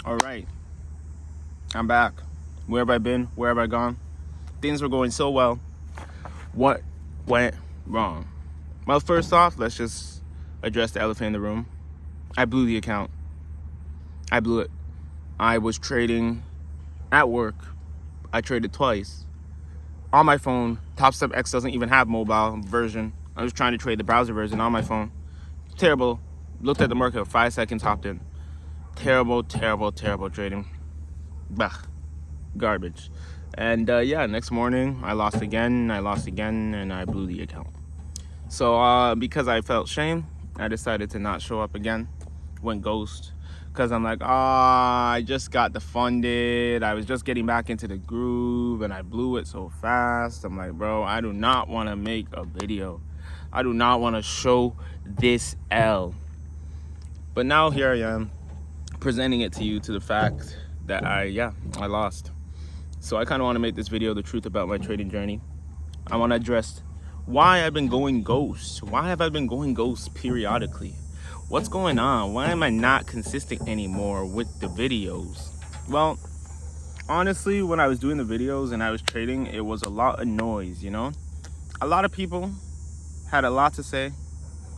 All right, I'm back. Where have I been? Where have I gone? Things were going so well. What went wrong? Well, first off, let's just address the elephant in the room. I blew the account. I blew it. I was trading at work. I traded twice. On my phone, Top Step X doesn't even have mobile version. I was trying to trade the browser version on my phone. Terrible. Looked at the market, 5 seconds, hopped in. Terrible trading. Bah, garbage. And next morning I lost again, and I blew the account. So because I felt shame, I decided to not show up again. Went ghost. Because I'm like, I just got defunded. I was just getting back into the groove and I blew it so fast. I'm like, bro, I do not want to make a video. I do not want to show this L. But now here I am, presenting it to you, to the fact that I lost. So I kind of want to make this video the truth about my trading journey. I want to address why I've been going ghost. Why have I been going ghost periodically? What's going on? Why am I not consistent anymore with the videos? Well, honestly, when I was doing the videos and I was trading, it was a lot of noise, you know? A lot of people had a lot to say.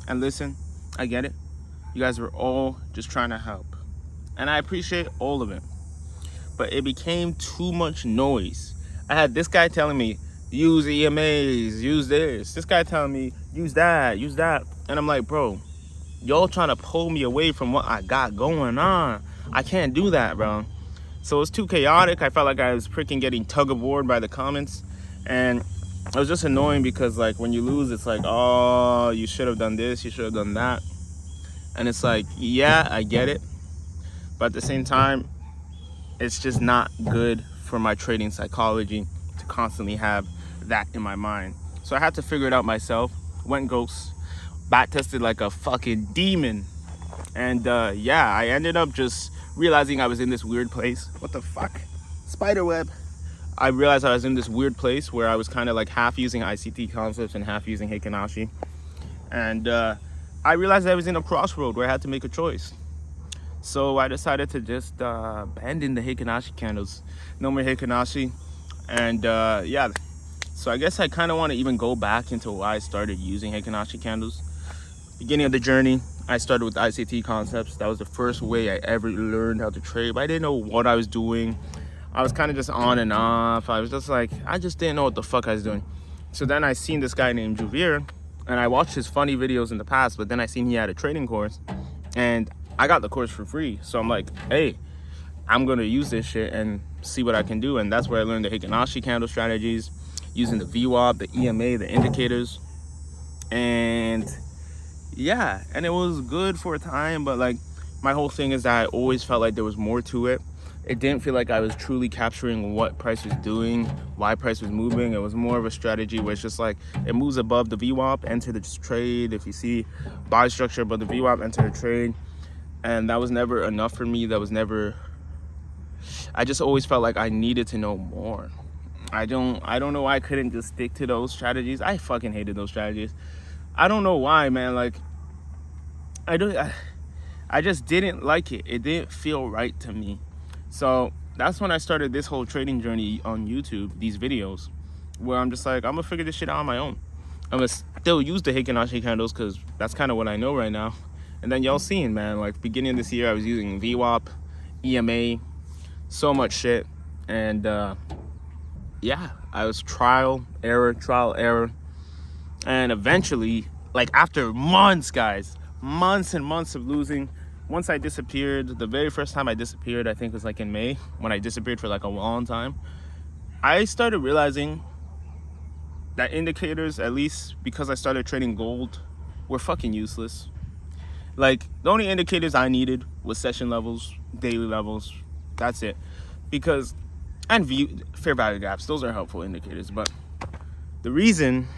And listen, I get it. You guys were all just trying to help. And I appreciate all of it. But it became too much noise. I had this guy telling me, use EMAs, use this. This guy telling me, use that. And I'm like, bro, y'all trying to pull me away from what I got going on. I can't do that, bro. So it was too chaotic. I felt like I was freaking getting tug of war by the comments. And it was just annoying because, like, when you lose, it's like, oh, you should have done this, you should have done that. And it's like, yeah, I get it. But at the same time, it's just not good for my trading psychology to constantly have that in my mind. So I had to figure it out myself. Went ghost. Back tested like a fucking demon. And I ended up just realizing I was in this weird place. What the fuck? Spiderweb. I realized I was in this weird place where I was kind of like half using ICT concepts and half using Heikin Ashi. And I realized I was in a crossroad where I had to make a choice. So I decided to just abandon the Heikin Ashi candles. No more Heikin Ashi. And so I guess I kind of want to even go back into why I started using Heikin Ashi candles. Beginning of the journey, I started with ICT concepts. That was the first way I ever learned how to trade. But I didn't know what I was doing. I was kind of just on and off. I was just like, I just didn't know what the fuck I was doing. So then I seen this guy named Juvir, and I watched his funny videos in the past, but then I seen he had a trading course, and I got the course for free. So I'm like, hey, I'm gonna use this shit and see what I can do. And that's where I learned the Heikin Ashi candle strategies, using the VWAP, the EMA, the indicators. And and it was good for a time, but like my whole thing is that I always felt like there was more to it. It didn't feel like I was truly capturing what price was doing, why price was moving. It was more of a strategy where it's just like, it moves above the VWAP, enter the trade. If you see buy structure above the VWAP, enter the trade. And that was never enough for me. I just always felt like I needed to know more. I don't know why I couldn't just stick to those strategies. I fucking hated those strategies. I don't know why, man. Like, I just didn't like it. It didn't feel right to me. So that's when I started this whole trading journey on YouTube, these videos, where I'm just like, I'm gonna figure this shit out on my own. I'm gonna still use the Heikin Ashi candles because that's kind of what I know right now. And then y'all seen, man, like beginning of this year, I was using VWAP, EMA, so much shit. And I was trial, error. And eventually, like after months, guys, months and months of losing, once I disappeared, the very first time I disappeared, I think was like in May, when I disappeared for like a long time, I started realizing that indicators, at least because I started trading gold, were fucking useless. Like, the only indicators I needed was session levels, daily levels. That's it. Because, and fair value gaps, those are helpful indicators. But the reason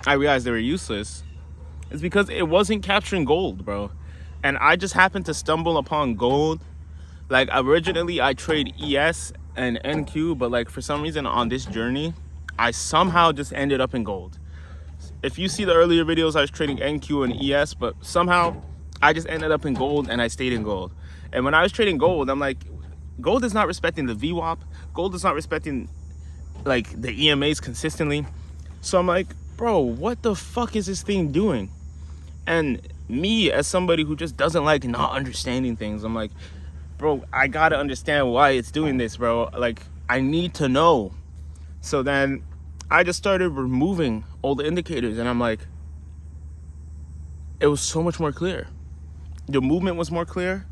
I realized they were useless is because it wasn't capturing gold, bro. And I just happened to stumble upon gold. Like, originally I trade ES and NQ, but like for some reason on this journey, I somehow just ended up in gold. If you see the earlier videos, I was trading NQ and ES, but somehow I just ended up in gold and I stayed in gold. And when I was trading gold, I'm like, gold is not respecting the VWAP. Gold is not respecting like the EMAs consistently. So I'm like, bro, what the fuck is this thing doing? And me, as somebody who just doesn't like not understanding things, I'm like, bro, I gotta understand why it's doing this, bro. Like, I need to know. So then I just started removing all the indicators, and I'm like, it was so much more clear. The movement was more clear.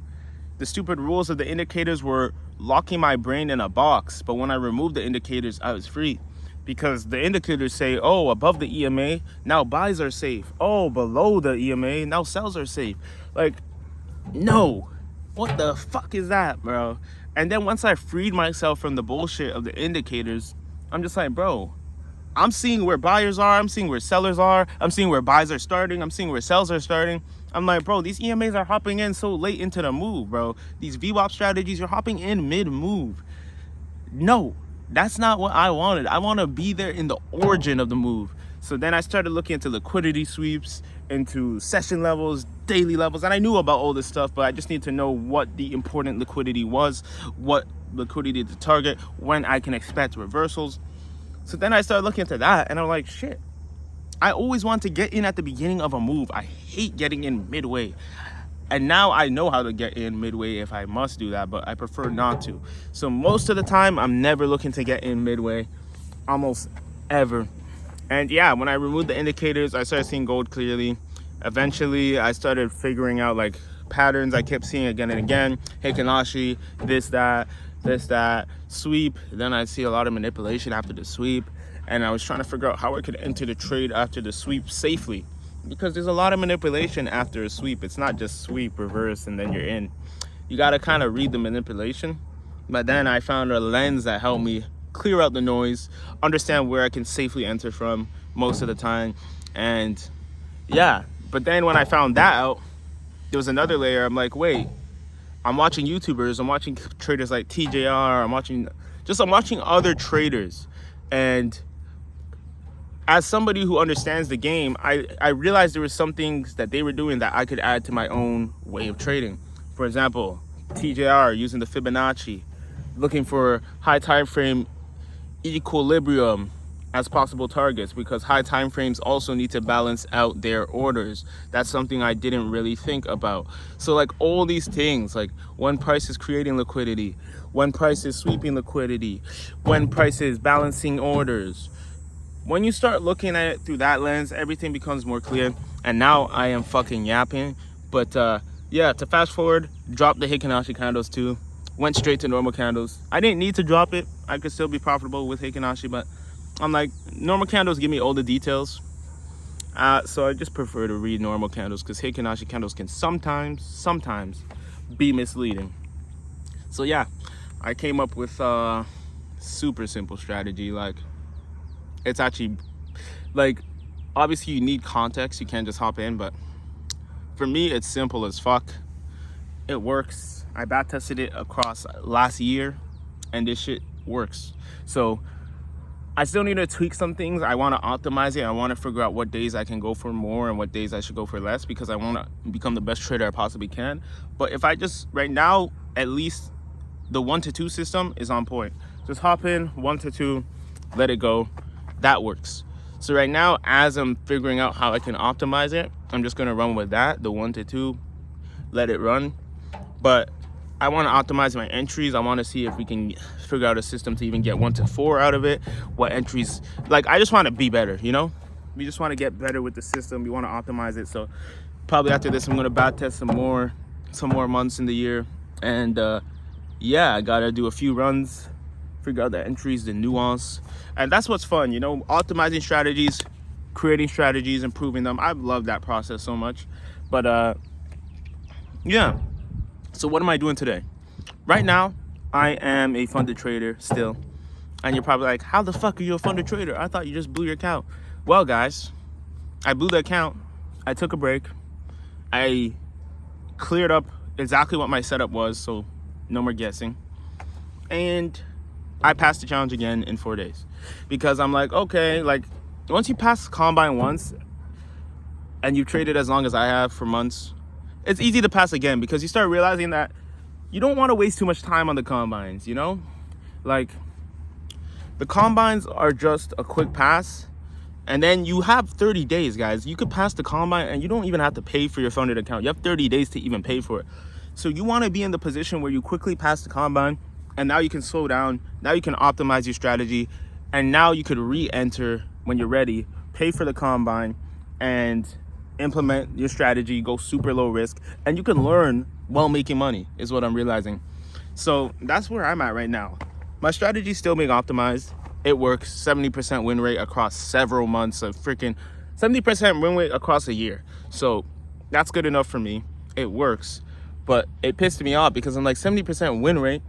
The stupid rules of the indicators were locking my brain in a box, but when I removed the indicators, I was free. Because the indicators say, oh, above the EMA, now buys are safe. Oh, below the EMA, now sells are safe. Like, no. What the fuck is that, bro? And then once I freed myself from the bullshit of the indicators, I'm just like, bro, I'm seeing where buyers are. I'm seeing where sellers are. I'm seeing where buys are starting. I'm seeing where sells are starting. I'm like, bro, these EMAs are hopping in so late into the move, bro. These VWAP strategies, you're hopping in mid-move. No, that's not what I wanted. I want to be there in the origin of the move. So then I started looking into liquidity sweeps, into session levels, daily levels, and I knew about all this stuff, but I just need to know what the important liquidity was, what liquidity to target, when I can expect reversals. So then I started looking into that, and I'm like, shit, I always want to get in at the beginning of a move. I hate getting in midway. And now I know how to get in midway if I must do that, but I prefer not to. So most of the time, I'm never looking to get in midway, almost ever. And yeah, when I removed the indicators, I started seeing gold clearly. Eventually, I started figuring out like patterns I kept seeing again and again. Heikin-Ashi, this, that, sweep. Then I see a lot of manipulation after the sweep. And I was trying to figure out how I could enter the trade after the sweep safely. Because there's a lot of manipulation after a sweep. It's not just sweep, reverse, and then you're in. You got to kind of read the manipulation. But then I found a lens that helped me clear out the noise, understand where I can safely enter from most of the time. And yeah, but then when I found that out, there was another layer. I'm like, wait, I'm watching YouTubers, I'm watching traders like TJR, I'm watching other traders. And as somebody who understands the game, I realized there were some things that they were doing that I could add to my own way of trading. For example, TJR using the Fibonacci, looking for high time frame equilibrium as possible targets, because high time frames also need to balance out their orders. That's something I didn't really think about. So like all these things, like when price is creating liquidity, when price is sweeping liquidity, when price is balancing orders, when you start looking at it through that lens, everything becomes more clear. And now I am fucking yapping. But yeah, to fast forward, drop the Heikin-Ashi candles too. Went straight to normal candles. I didn't need to drop it. I could still be profitable with Heikin-Ashi, but I'm like, normal candles give me all the details. So I just prefer to read normal candles, because Heikin-Ashi candles can sometimes be misleading. So yeah, I came up with a super simple strategy. Like, it's actually, like, obviously you need context. You can't just hop in, but for me, it's simple as fuck. It works. I back tested it across last year, and this shit works. So I still need to tweak some things. I want to optimize it. I want to figure out what days I can go for more and what days I should go for less, because I want to become the best trader I possibly can. But if I just, right now, at least the 1 to 2 system is on point. Just hop in, 1 to 2, let it go. That works. So right now, as I'm figuring out how I can optimize it, I'm just going to run with that, the 1 to 2, let it run. But I want to optimize my entries. I want to see if we can figure out a system to even get 1 to 4 out of it. What entries, like, I just want to be better, you know? We just want to get better with the system. We want to optimize it. So probably after this, I'm going to back test some more months in the year. And yeah, I got to do a few runs, figure out the entries, the nuance. And that's what's fun, you know, optimizing strategies, creating strategies, improving them. I love that process so much. But yeah. So what am I doing today? Right now, I am a funded trader still. And you're probably like, how the fuck are you a funded trader? I thought you just blew your account. Well, guys, I blew the account. I took a break. I cleared up exactly what my setup was, so no more guessing. And I passed the challenge again in 4 days. Because I'm like, okay, like, once you pass Combine once, and you've traded as long as I have for months, it's easy to pass again, because you start realizing that you don't want to waste too much time on the combines, you know? Like, the combines are just a quick pass, and then you have 30 days, guys. You could pass the combine and you don't even have to pay for your funded account. You have 30 days to even pay for it. So you want to be in the position where you quickly pass the combine, and now you can slow down. Now you can optimize your strategy, and now you could re-enter when you're ready, pay for the combine, and implement your strategy, go super low risk, and you can learn while making money, is what I'm realizing. So that's where I'm at right now. My strategy is still being optimized. It works. 70% win rate across several months of freaking 70% win rate across a year. So that's good enough for me. It works. But it pissed me off because I'm like 70% win rate,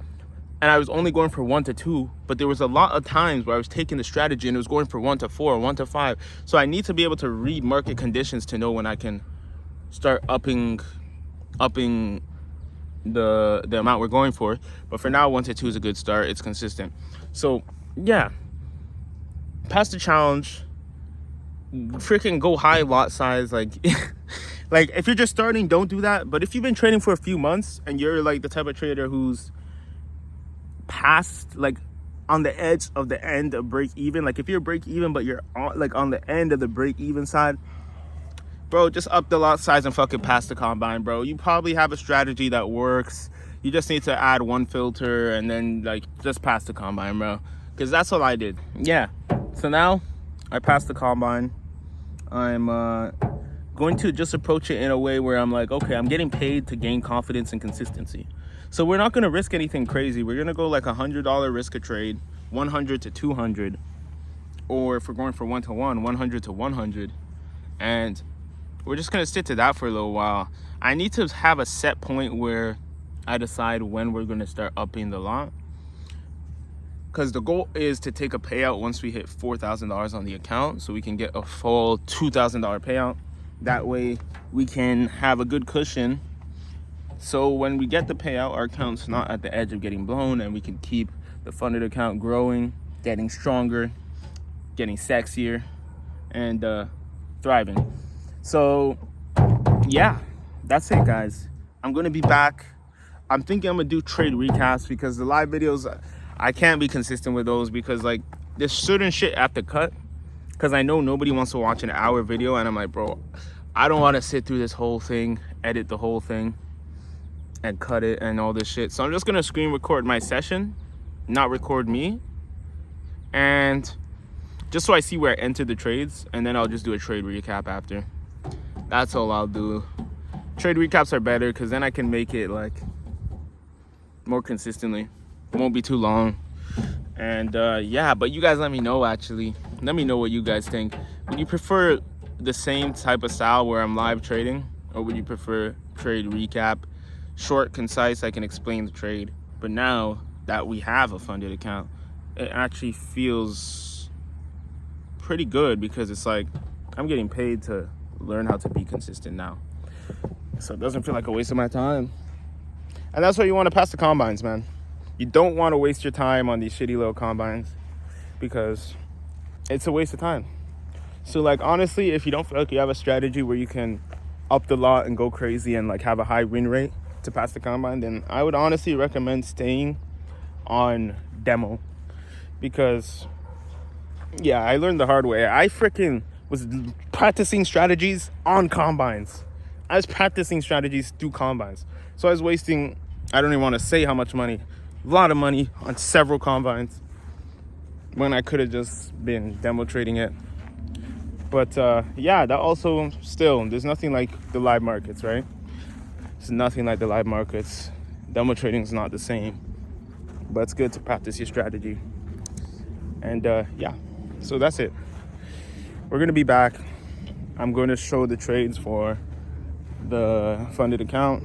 and I was only going for 1 to 2, but there was a lot of times where I was taking the strategy and it was going for 1 to 4, 1 to 5. So I need to be able to read market conditions to know when I can start upping the amount we're going for. But for now, 1 to 2 is a good start. It's consistent. So yeah, pass the challenge, freaking go high lot size. Like like if you're just starting, don't do that. But if you've been trading for a few months and you're like the type of trader who's past, like on the edge of the end of break even, like if you're break even but you're on the end of the break even side, bro, just up the lot size and fucking pass the combine, bro. You probably have a strategy that works. You just need to add one filter and then like just pass the combine, bro. Because that's what I did. Yeah. So now I passed the combine. I'm going to just approach it in a way where I'm like, okay, I'm getting paid to gain confidence and consistency. So we're not going to risk anything crazy. We're going to go like $100 risk a trade, 100 to 200, or if we're going for 1 to 1, 100 to 100. And we're just going to stick to that for a little while. I need to have a set point where I decide when we're going to start upping the lot. Because the goal is to take a payout once we hit $4,000 on the account, so we can get a full $2,000 payout. That way we can have a good cushion. So when we get the payout, our account's not at the edge of getting blown, and we can keep the funded account growing, getting stronger, getting sexier, and thriving. So yeah, that's it, guys. I'm gonna be back. I'm thinking I'm gonna do trade recaps, because the live videos, I can't be consistent with those because like there's certain shit I have to cut, because I know nobody wants to watch an hour video, and I'm like, bro, I don't want to sit through this whole thing, edit the whole thing, and cut it and all this shit. So I'm just gonna screen record my session, not record me, and just so I see where I entered the trades, and then I'll just do a trade recap after. That's all I'll do. Trade recaps are better because then I can make it like more consistently. It won't be too long. And yeah, but you guys let me know, actually. Let me know what you guys think. Would you prefer the same type of style where I'm live trading, or would you prefer trade recap? Short, concise, I can explain the trade. But now that we have a funded account, it actually feels pretty good, because it's like I'm getting paid to learn how to be consistent now. So it doesn't feel like a waste of my time. And that's why you want to pass the combines, man. You don't want to waste your time on these shitty little combines, because it's a waste of time. So like honestly, if you don't feel like you have a strategy where you can up the lot and go crazy and like have a high win rate to pass the combine, then I would honestly recommend staying on demo. Because yeah, I learned the hard way. I freaking was practicing strategies on combines. I was practicing strategies through combines. So I was wasting, I don't even want to say how much money, a lot of money on several combines, when I could have just been demo trading it. But yeah, that also, still, there's nothing like the live markets, right? It's nothing like the live markets. Demo trading is not the same, but it's good to practice your strategy. And yeah, so that's it. We're gonna be back. I'm going to show the trades for the funded account.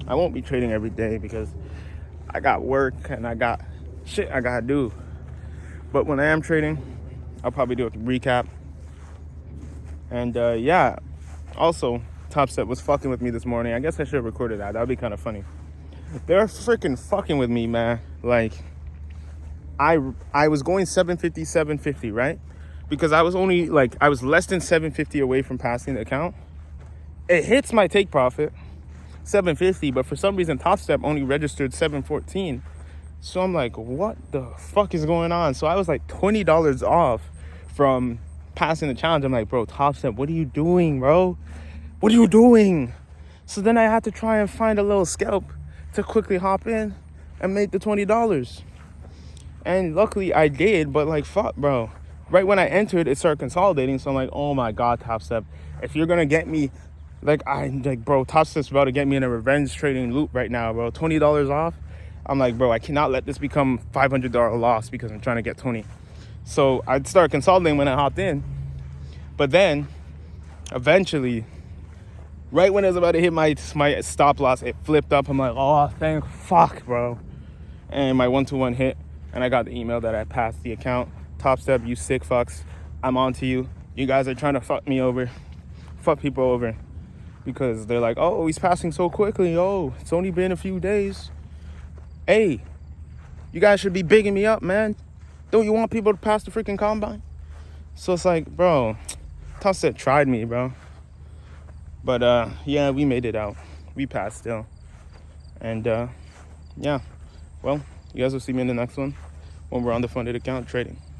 I won't be trading every day because I got work and I got shit I gotta do. But when I am trading, I'll probably do a recap. And yeah, also, Top Step was fucking with me this morning. I guess I should have recorded that. That would be kind of funny. They're freaking fucking with me, man. Like, I was going 750, right? Because I was only, like, I was less than 750 away from passing the account. It hits my take profit, 750, but for some reason Top Step only registered 714. So I'm like, what the fuck is going on? So I was like $20 off from passing the challenge. I'm like, bro, Top Step, what are you doing, bro? What are you doing? So then I had to try and find a little scalp to quickly hop in and make the $20. And luckily I did, but like, fuck, bro. Right when I entered, it started consolidating. So I'm like, oh my God, Top Step, if you're gonna get me, bro, Top Step's about to get me in a revenge trading loop right now, bro. $20 off. I'm like, bro, I cannot let this become $500 loss because I'm trying to get 20. So I'd start consolidating when I hopped in. But then, eventually, right when it was about to hit my stop loss, it flipped up. I'm like, oh, thank fuck, bro. And my 1-to-1 hit, and I got the email that I passed the account. Top Step, you sick fucks. I'm on to you. You guys are trying to fuck me over. Fuck people over. Because they're like, oh, he's passing so quickly. Oh, it's only been a few days. Hey, you guys should be bigging me up, man. Don't you want people to pass the freaking combine? So it's like, bro, Top Step tried me, bro. But yeah, we made it out. We passed still. And yeah, well, you guys will see me in the next one when we're on the funded account trading.